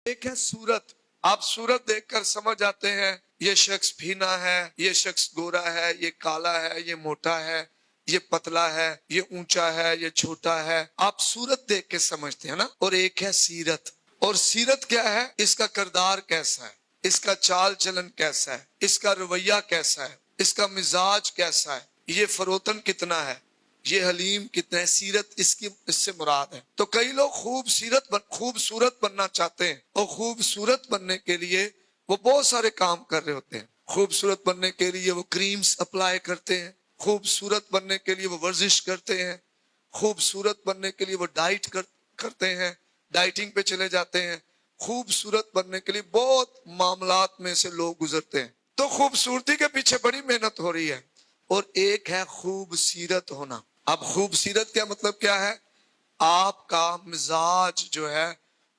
एक है सूरत। आप सूरत देखकर समझ जाते हैं ये शख्स भीना है, ये शख्स गोरा है, ये काला है, ये मोटा है, ये पतला है, ये ऊंचा है, ये छोटा है। आप सूरत देख के समझते हैं ना। और एक है सीरत। और सीरत क्या है? इसका किरदार कैसा है, इसका चाल चलन कैसा है, इसका रवैया कैसा है, इसका मिजाज कैसा है, ये फरोतन कितना है, ये हलीम कितने है। सीरत इसकी इससे मुराद है। तो कई लोग खूबसूरत बनना चाहते हैं और खूबसूरत बनने के लिए वो बहुत सारे काम कर रहे होते हैं। खूबसूरत बनने के लिए वो क्रीम्स अप्लाई करते हैं, खूबसूरत बनने के लिए वो वर्जिश करते हैं, खूबसूरत बनने के लिए वो करते हैं, डाइटिंग पे चले जाते हैं। खूबसूरत बनने के लिए बहुत मामलात में से लोग गुजरते हैं। तो खूबसूरती के पीछे बड़ी मेहनत हो रही है। और एक है खूबसीरत होना। अब खूबसीरत क्या मतलब क्या है? आपका मिजाज जो है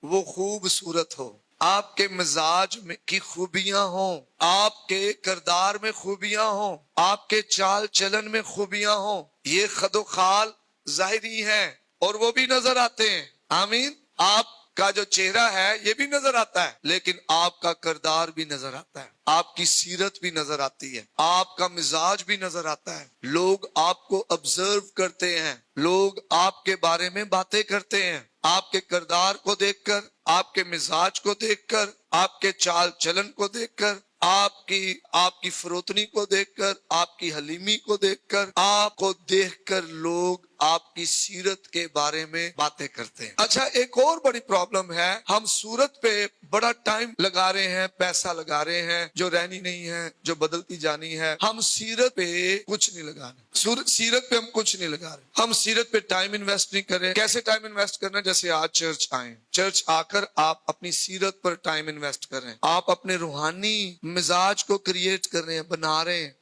वो खूबसूरत हो, आपके मिजाज में की खूबियां हो, आपके किरदार में खूबियां हो, आपके चाल चलन में खूबियां हो। ये खदो खाल जाहिरी है और वो भी नजर आते हैं। आमीन। आपका जो चेहरा है ये भी नजर आता है, लेकिन आपका किरदार भी नजर आता है, आपकी सीरत भी नजर आती है, आपका मिजाज भी नजर आता है। लोग आपको ऑब्जर्व करते हैं, लोग आपके बारे में बातें करते हैं, आपके किरदार को देखकर, आपके मिजाज को देखकर, आपके चाल चलन को देखकर, आपकी फरोतनी को देखकर, आपकी हलीमी को देखकर, आपको देखकर लोग आपकी सीरत के बारे में बातें करते हैं। अच्छा, एक और बड़ी प्रॉब्लम है, हम सूरत पे बड़ा टाइम लगा रहे हैं, पैसा लगा रहे हैं जो रहनी नहीं है, जो बदलती जानी है। हम सीरत पे कुछ नहीं लगा रहे, सीरत पे हम कुछ नहीं लगा रहे। हम सीरत पे टाइम इन्वेस्ट नहीं कर रहे। कैसे टाइम इन्वेस्ट करना? जैसे आज चर्च आए, चर्च आकर आप अपनी सीरत पर टाइम इन्वेस्ट कर रहे हैं, आप अपने रूहानी मिजाज को क्रिएट कर रहे हैं, बना रहे हैं,